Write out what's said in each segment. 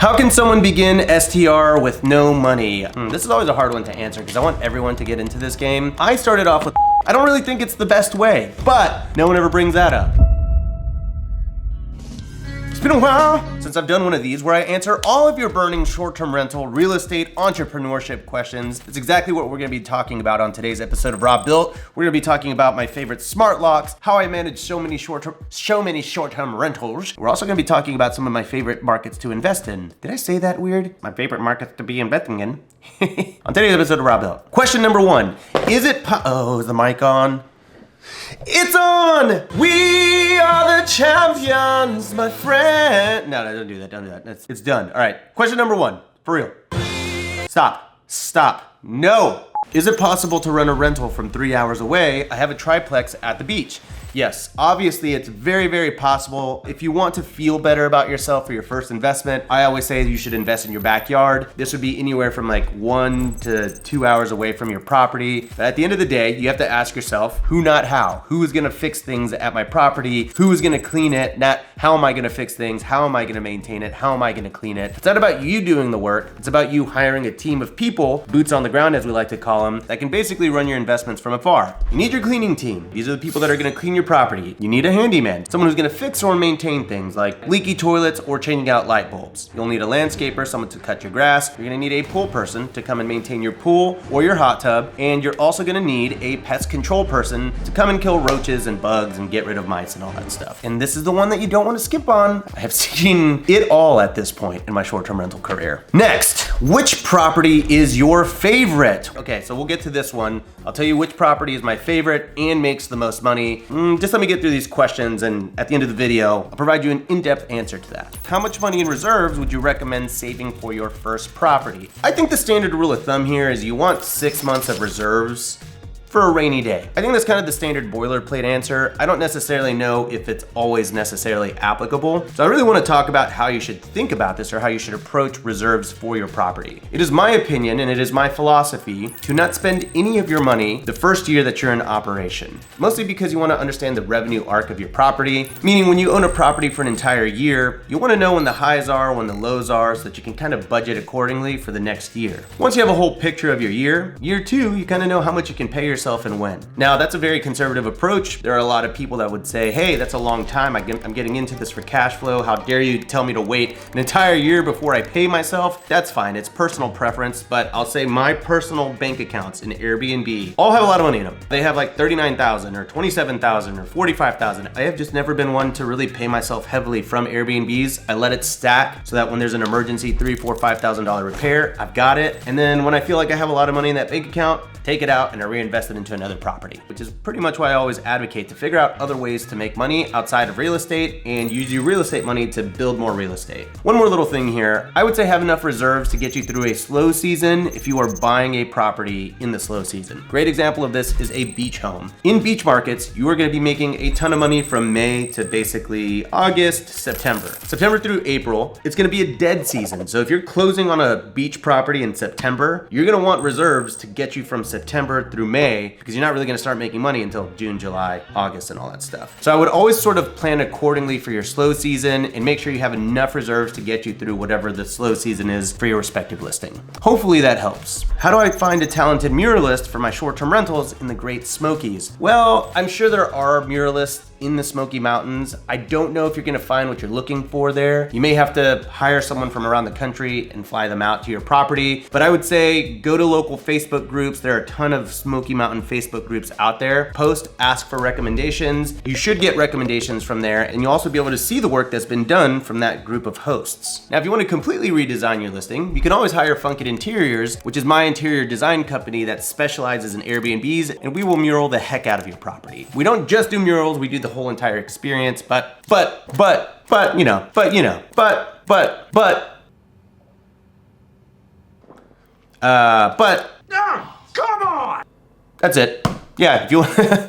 How can someone begin STR with no money? This is always a hard one to answer because I want everyone to get into this game. I started off with I don't really think it's the best way, but no one ever brings that up. It's been a while since I've done one of these where I answer all of your burning short-term rental, real estate, entrepreneurship questions. It's exactly what we're gonna be talking about on today's episode of Rob Built. We're gonna be talking about my favorite smart locks, how I manage so many short-term rentals. We're also gonna be talking about some of my favorite markets to invest in. Did I say that weird? My favorite markets to be investing in. On today's episode of Rob Built. Question number 1, is the mic on? It's on! We are the champions, my friend. No, don't do that, don't do that. It's done. All right, question number 1, for real. Stop, no. Is it possible to run a rental from 3 hours away? I have a triplex at the beach. Yes, obviously it's very, very possible. If you want to feel better about yourself for your first investment, I always say you should invest in your backyard. This would be anywhere from like 1 to 2 hours away from your property. But at the end of the day, you have to ask yourself, who, not how? Who is gonna fix things at my property? Who is gonna clean it? Not how am I gonna fix things? How am I gonna maintain it? How am I gonna clean it? It's not about you doing the work. It's about you hiring a team of people, boots on the ground as we like to call them, that can basically run your investments from afar. You need your cleaning team. These are the people that are gonna clean your property. You need a handyman, someone who's gonna fix or maintain things like leaky toilets or changing out light bulbs. You'll need a landscaper, someone to cut your grass. You're gonna need a pool person to come and maintain your pool or your hot tub. And you're also gonna need a pest control person to come and kill roaches and bugs and get rid of mice and all that stuff. And this is the one that you don't wanna skip on. I have seen it all at this point in my short-term rental career. Next, which property is your favorite? Okay, so we'll get to this one. I'll tell you which property is my favorite and makes the most money. Just let me get through these questions, and at the end of the video, I'll provide you an in-depth answer to that. How much money in reserves would you recommend saving for your first property? I think the standard rule of thumb here is you want 6 months of reserves for a rainy day. I think that's kind of the standard boilerplate answer. I don't necessarily know if it's always necessarily applicable. So I really want to talk about how you should think about this or how you should approach reserves for your property. It is my opinion and it is my philosophy to not spend any of your money the first year that you're in operation. Mostly because you want to understand the revenue arc of your property, meaning when you own a property for an entire year, you want to know when the highs are, when the lows are, so that you can kind of budget accordingly for the next year. Once you have a whole picture of your year 2, you kind of know how much you can pay yourself and when. Now, that's a very conservative approach. There are a lot of people that would say, hey, that's a long time. I'm getting into this for cash flow. How dare you tell me to wait an entire year before I pay myself? That's fine. It's personal preference, but I'll say my personal bank accounts in Airbnb all have a lot of money in them. They have like $39,000 or $27,000 or $45,000. I have just never been one to really pay myself heavily from Airbnbs. I let it stack so that when there's an emergency $3,000, $4,000, $5,000 repair, I've got it. And then when I feel like I have a lot of money in that bank account, take it out and I reinvest it into another property, which is pretty much why I always advocate to figure out other ways to make money outside of real estate and use your real estate money to build more real estate. One more little thing here. I would say have enough reserves to get you through a slow season if you are buying a property in the slow season. Great example of this is a beach home. In beach markets, you are gonna be making a ton of money from May to basically August, September. September through April, it's gonna be a dead season. So if you're closing on a beach property in September, you're gonna want reserves to get you from September through May, because you're not really gonna start making money until June, July, August, and all that stuff. So I would always sort of plan accordingly for your slow season and make sure you have enough reserves to get you through whatever the slow season is for your respective listing. Hopefully that helps. How do I find a talented muralist for my short-term rentals in the Great Smokies? Well, I'm sure there are muralists in the Smoky Mountains. I don't know if you're gonna find what you're looking for there. You may have to hire someone from around the country and fly them out to your property, but I would say go to local Facebook groups. There are a ton of Smoky Mountain Facebook groups out there. Post, ask for recommendations. You should get recommendations from there, and you'll also be able to see the work that's been done from that group of hosts. Now, if you want to completely redesign your listing, you can always hire Funkit Interiors, which is my interior design company that specializes in Airbnbs, and we will mural the heck out of your property. We don't just do murals, we do the whole entire experience, but, come on! That's it. yeah, if you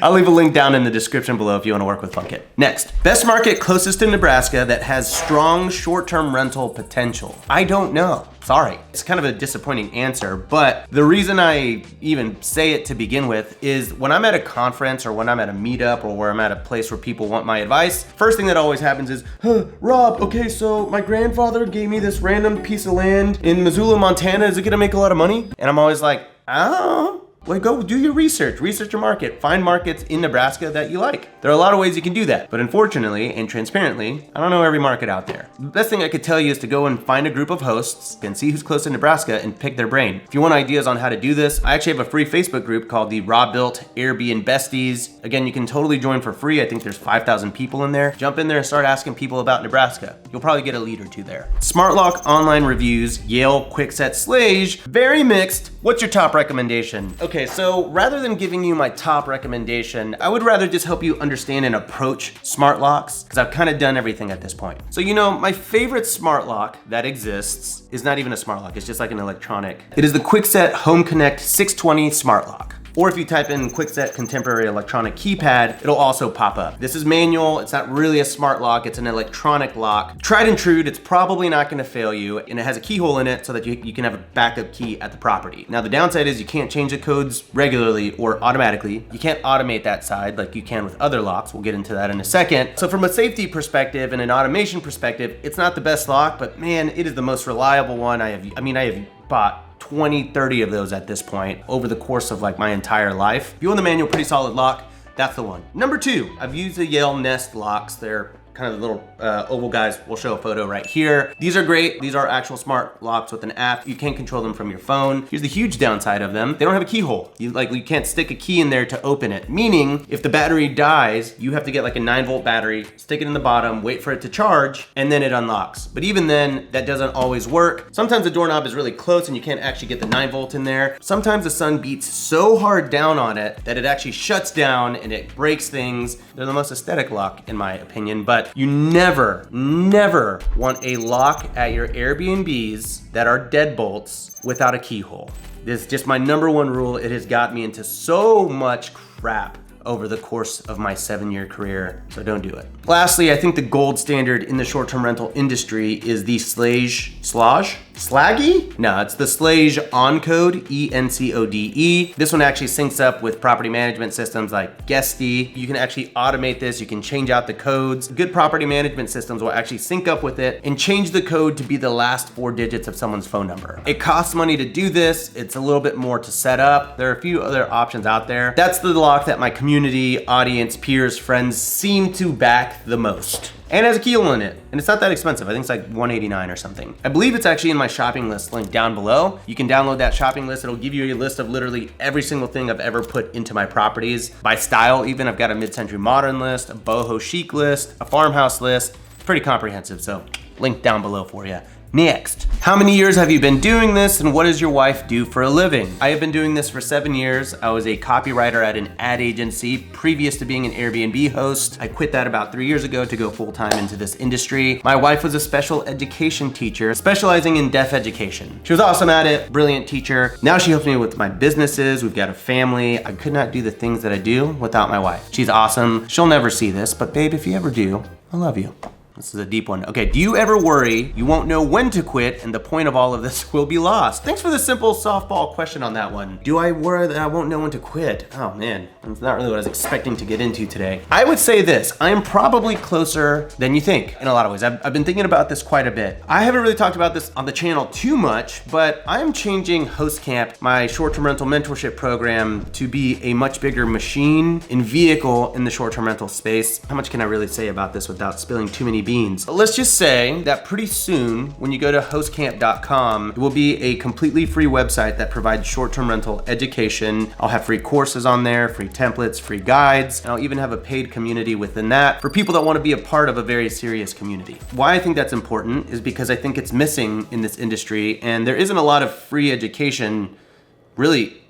I'll leave a link down in the description below if you want to work with Funkit. Next, best market closest to Nebraska that has strong short-term rental potential. I don't know. Sorry. It's kind of a disappointing answer, but the reason I even say it to begin with is when I'm at a conference or when I'm at a meetup or where I'm at a place where people want my advice, first thing that always happens is, Rob, okay, so my grandfather gave me this random piece of land in Missoula, Montana. Is it gonna make a lot of money? And I'm always like, I don't know. Well, go do your research your market, find markets in Nebraska that you like. There are a lot of ways you can do that, but unfortunately and transparently, I don't know every market out there. The best thing I could tell you is to go and find a group of hosts and see who's close to Nebraska and pick their brain. If you want ideas on how to do this, I actually have a free Facebook group called the Rob Built Airbnb Besties. Again, you can totally join for free. I think there's 5,000 people in there. Jump in there and start asking people about Nebraska. You'll probably get a lead or two there. Smart Lock online reviews, Yale, Kwikset, Slage, very mixed. What's your top recommendation? Okay, so rather than giving you my top recommendation, I would rather just help you understand and approach smart locks, because I've kind of done everything at this point. So my favorite smart lock that exists is not even a smart lock, it's just like an electronic. It is the Kwikset Home Connect 620 smart lock. Or if you type in Kwikset contemporary electronic keypad, it'll also pop up. This is manual, it's not really a smart lock, it's an electronic lock. Tried and true, it's probably not gonna fail you, and it has a keyhole in it so that you can have a backup key at the property. Now the downside is you can't change the codes regularly or automatically. You can't automate that side like you can with other locks. We'll get into that in a second. So from a safety perspective and an automation perspective, it's not the best lock, but man, it is the most reliable one I have bought 20, 30 of those at this point over the course of like my entire life. If you want the manual, pretty solid lock, that's the one. Number two, I've used the Yale Nest locks. They're kind of the little oval guys. We'll show a photo right here. These are great. These are actual smart locks with an app. You can't control them from your phone. Here's the huge downside of them. They don't have a keyhole. You can't stick a key in there to open it. Meaning, if the battery dies, you have to get like a 9-volt battery, stick it in the bottom, wait for it to charge, and then it unlocks. But even then, that doesn't always work. Sometimes the doorknob is really close and you can't actually get the 9-volt in there. Sometimes the sun beats so hard down on it that it actually shuts down and it breaks things. They're the most aesthetic lock in my opinion, but you never want a lock at your Airbnbs that are deadbolts without a keyhole. This is just my number one rule. It has got me into so much crap over the course of my 7-year career, so don't do it. Lastly, I think the gold standard in the short-term rental industry is the Slaggy? No, it's the Slage Encode, E-N-C-O-D-E. This one actually syncs up with property management systems like Guesty. You can actually automate this. You can change out the codes. Good property management systems will actually sync up with it and change the code to be the last 4 digits of someone's phone number. It costs money to do this. It's a little bit more to set up. There are a few other options out there. That's the lock that my community, audience, peers, friends seem to back the most. And has a keyhole in it. And it's not that expensive. I think it's like $189 or something. I believe it's actually in my shopping list link down below. You can download that shopping list. It'll give you a list of literally every single thing I've ever put into my properties. By style even, I've got a mid-century modern list, a boho chic list, a farmhouse list. Pretty comprehensive, so link down below for you. Next, how many years have you been doing this and what does your wife do for a living? I have been doing this for 7 years. I was a copywriter at an ad agency previous to being an Airbnb host. I quit that about 3 years ago to go full-time into this industry. My wife was a special education teacher specializing in deaf education. She was awesome at it, brilliant teacher. Now she helps me with my businesses. We've got a family. I could not do the things that I do without my wife. She's awesome. She'll never see this, but babe, if you ever do, I love you. This is a deep one. Okay, do you ever worry you won't know when to quit and the point of all of this will be lost? Thanks for the simple softball question on that one. Do I worry that I won't know when to quit? Oh man, that's not really what I was expecting to get into today. I would say this, I am probably closer than you think in a lot of ways. I've been thinking about this quite a bit. I haven't really talked about this on the channel too much, but I am changing HOSC, my short-term rental mentorship program, to be a much bigger machine and vehicle in the short-term rental space. How much can I really say about this without spilling too many beans? Let's just say that pretty soon, when you go to hostcamp.com, it will be a completely free website that provides short-term rental education. I'll have free courses on there, free templates, free guides, and I'll even have a paid community within that for people that want to be a part of a very serious community. Why I think that's important is because I think it's missing in this industry, and there isn't a lot of free education really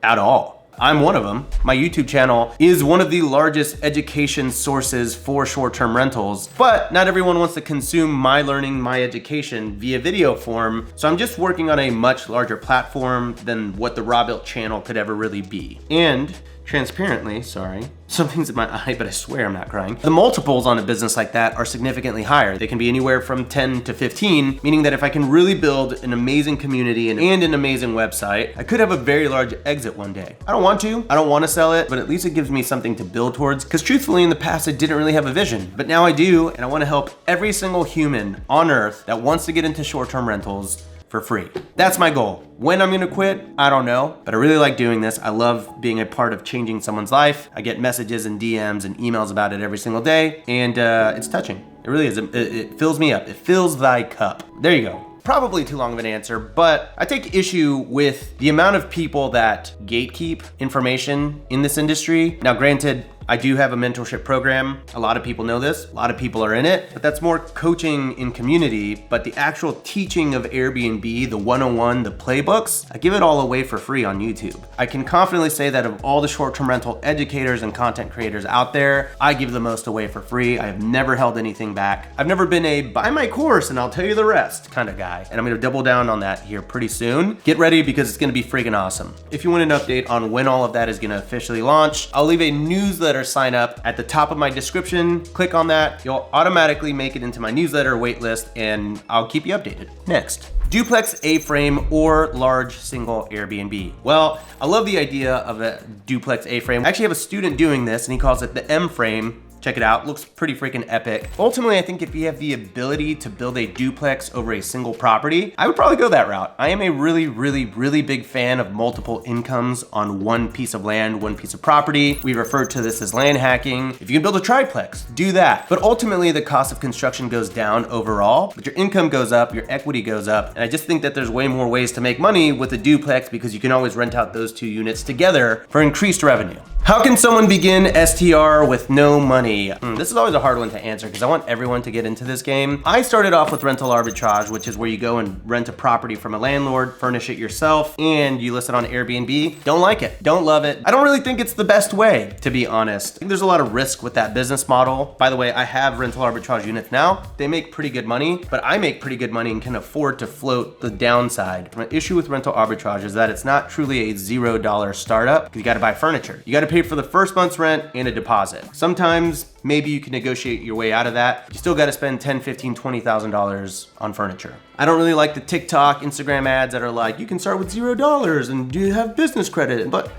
at all. I'm one of them. My YouTube channel is one of the largest education sources for short-term rentals, but not everyone wants to consume my learning, my education via video form. So I'm just working on a much larger platform than what the Rob Built channel could ever really be. And transparently, sorry. Something's in my eye, but I swear I'm not crying. The multiples on a business like that are significantly higher. They can be anywhere from 10 to 15, meaning that if I can really build an amazing community and an amazing website, I could have a very large exit one day. I don't want to sell it, but at least it gives me something to build towards, because truthfully in the past I didn't really have a vision, but now I do, and I want to help every single human on earth that wants to get into short-term rentals for free. That's my goal. When I'm gonna quit, I don't know, but I really like doing this. I love being a part of changing someone's life. I get messages and DMs and emails about it every single day, and it's touching. It really is. It fills me up. It fills thy cup. There you go. Probably too long of an answer, but I take issue with the amount of people that gatekeep information in this industry. Now, granted, I do have a mentorship program. A lot of people know this. A lot of people are in it, but that's more coaching in community. But the actual teaching of Airbnb, the 101, the playbooks, I give it all away for free on YouTube. I can confidently say that of all the short-term rental educators and content creators out there, I give the most away for free. I have never held anything back. I've never been a buy my course and I'll tell you the rest kind of guy. And I'm gonna double down on that here pretty soon. Get ready because it's gonna be freaking awesome. If you want an update on when all of that is gonna officially launch, I'll leave a newsletter sign up at the top of my description. Click on that. You'll automatically make it into my newsletter waitlist and I'll keep you updated. Next, Duplex Aframe or large single Airbnb. Well, I love the idea of a duplex A-frame. I actually have a student doing this and he calls it the M-frame. Check it out, looks pretty freaking epic. Ultimately, I think if you have the ability to build a duplex over a single property, I would probably go that route. I am a really big fan of multiple incomes on one piece of land, one piece of property. We refer to this as land hacking. If you can build a triplex, do that. But ultimately, the cost of construction goes down overall, but your income goes up, your equity goes up. And I just think that there's way more ways to make money with a duplex because you can always rent out those two units together for increased revenue. How can someone begin STR with no money? This is always a hard one to answer because I want everyone to get into this game. I started off with rental arbitrage, which is where you go and rent a property from a landlord, furnish it yourself, and you list it on Airbnb. Don't like it, don't love it. I don't really think it's the best way, to be honest. I think there's a lot of risk with that business model. By the way, I have rental arbitrage units now. They make pretty good money, but I make pretty good money and can afford to float the downside. My issue with rental arbitrage is that it's not truly a $0 startup because you gotta buy furniture. You gotta pay for the first month's rent and a deposit. Sometimes maybe you can negotiate your way out of that. You still gotta spend $10,000, $15,000, $20,000 on furniture. I don't really like the TikTok, Instagram ads that are like, you can start with $0 and you have business credit, but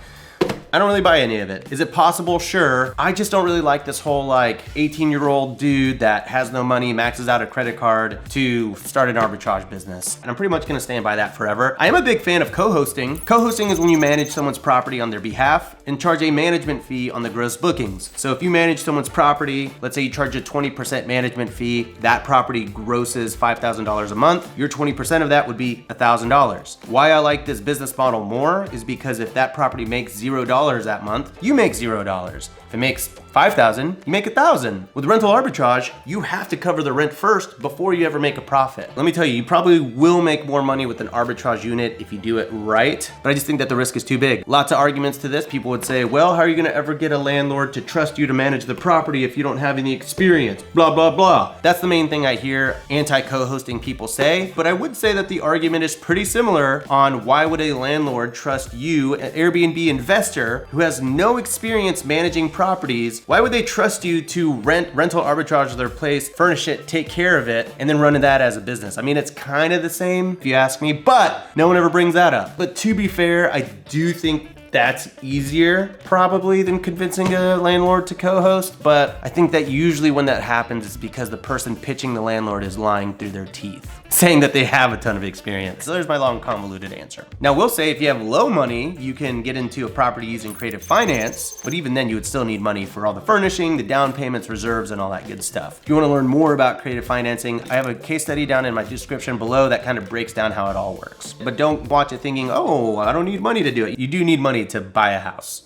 I don't really buy any of it. Is it possible? Sure. I just don't really like this whole like 18-year-old dude that has no money, maxes out a credit card to start an arbitrage business. And I'm pretty much gonna stand by that forever. I am a big fan of co-hosting. Co-hosting is when you manage someone's property on their behalf and charge a management fee on the gross bookings. So if you manage someone's property, let's say you charge a 20% management fee, that property grosses $5,000 a month, your 20% of that would be $1,000. Why I like this business model more is because if that property makes $0 that month, you make $0. If it makes $5,000, you make $1,000. With rental arbitrage, you have to cover the rent first before you ever make a profit. Let me tell you, you probably will make more money with an arbitrage unit if you do it right, but I just think that the risk is too big. Lots of arguments to this. People would say, well, how are you gonna ever get a landlord to trust you to manage the property if you don't have any experience? Blah, blah, blah. That's the main thing I hear anti-co-hosting people say, but I would say that the argument is pretty similar on why would a landlord trust you, an Airbnb investor who has no experience managing properties, why would they trust you to rental arbitrage their place, furnish it, take care of it, and then run that as a business? I mean, it's kind of the same if you ask me, but no one ever brings that up. But to be fair, I do think that's easier probably than convincing a landlord to co-host, but I think that usually when that happens it's because the person pitching the landlord is lying through their teeth, saying that they have a ton of experience. So there's my long convoluted answer. Now we'll say if you have low money, you can get into a property using creative finance, but even then you would still need money for all the furnishing, the down payments, reserves, and all that good stuff. If you wanna learn more about creative financing, I have a case study down in my description below that kind of breaks down how it all works. But don't watch it thinking, oh, I don't need money to do it. You do need money to buy a house.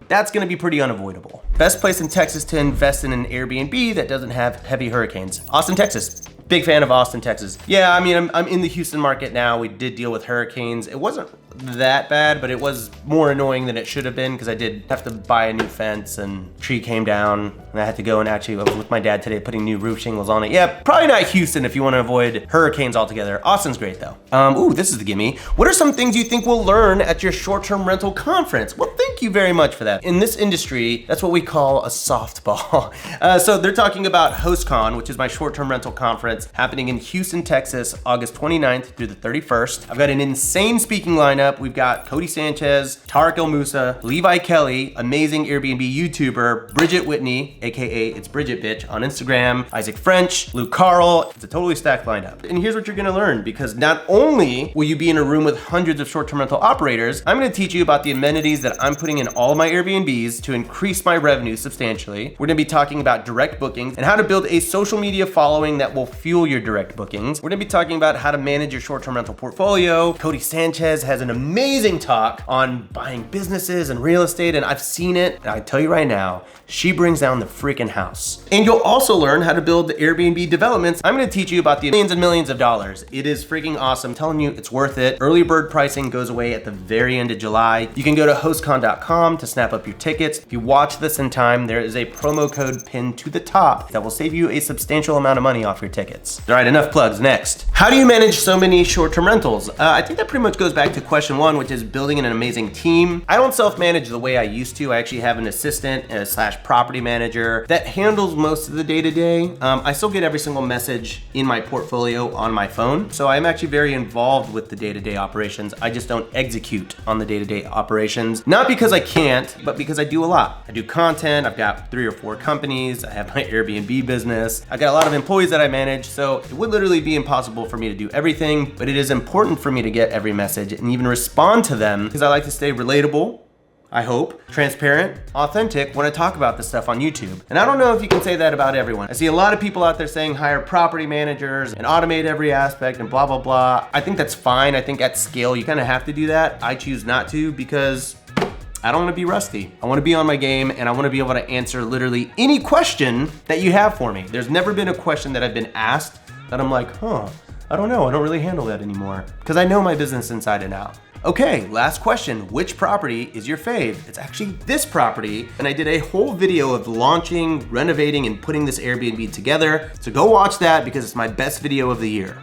That's gonna be pretty unavoidable. Best place in Texas to invest in an Airbnb that doesn't have heavy hurricanes. Austin, Texas. Big fan of Austin, Texas. Yeah, I mean, I'm in the Houston market now. We did deal with hurricanes. It wasn't that bad, but it was more annoying than it should have been because I did have to buy a new fence and tree came down and I had to go and actually, I was with my dad today putting new roof shingles on it. Yeah, probably not Houston if you want to avoid hurricanes altogether. Austin's great though. Ooh, this is the gimme. What are some things you think we'll learn at your short-term rental conference? Well, thank you very much for that. In this industry, that's what we call a softball. So they're talking about HOSC, which is my short-term rental conference happening in Houston, Texas, August 29th through the 31st. I've got an insane speaking lineup. We've got Cody Sanchez, Tarek El Moussa, Levi Kelly, amazing Airbnb YouTuber, Bridget Whitney, AKA It's Bridget Bitch on Instagram, Isaac French, Luke Carl. It's a totally stacked lineup. And here's what you're gonna learn, because not only will you be in a room with hundreds of short-term rental operators, I'm gonna teach you about the amenities that I'm putting in all of my Airbnbs to increase my revenue substantially. We're gonna be talking about direct bookings and how to build a social media following that will fuel your direct bookings. We're gonna be talking about how to manage your short-term rental portfolio. Cody Sanchez has an amazing talk on buying businesses and real estate, and I've seen it, and I tell you right now, she brings down the freaking house. And you'll also learn how to build the Airbnb developments. I'm gonna teach you about the millions and millions of dollars. It is freaking awesome. I'm telling you, it's worth it. Early bird pricing goes away at the very end of July. You can go to hostcon.com to snap up your tickets. If you watch this in time, there is a promo code pinned to the top that will save you a substantial amount of money off your tickets. All right, enough plugs. Next, how do you manage so many short-term rentals? I think that pretty much goes back to question one, which is building an amazing team. I don't self-manage the way I used to. I actually have an assistant slash property manager that handles most of the day-to-day. I still get every single message in my portfolio on my phone, so I'm actually very involved with the day-to-day operations. I just don't execute on the day-to-day operations, not because I can't, but because I do a lot. I do content, I've got 3 or 4 companies, I have my Airbnb business, I've got a lot of employees that I manage, so it would literally be impossible for me to do everything, but it is important for me to get every message and even respond to them because I like to stay relatable, I hope, transparent, authentic when I talk about this stuff on YouTube. And I don't know if you can say that about everyone. I see a lot of people out there saying hire property managers and automate every aspect and blah, blah, blah. I think that's fine. I think at scale, you kind of have to do that. I choose not to because I don't want to be rusty. I want to be on my game and I want to be able to answer literally any question that you have for me. There's never been a question that I've been asked that I'm like, I don't know. I don't really handle that anymore because I know my business inside and out. Okay, last question. Which property is your fave? It's actually this property, and I did a whole video of launching, renovating, and putting this Airbnb together. So go watch that because it's my best video of the year.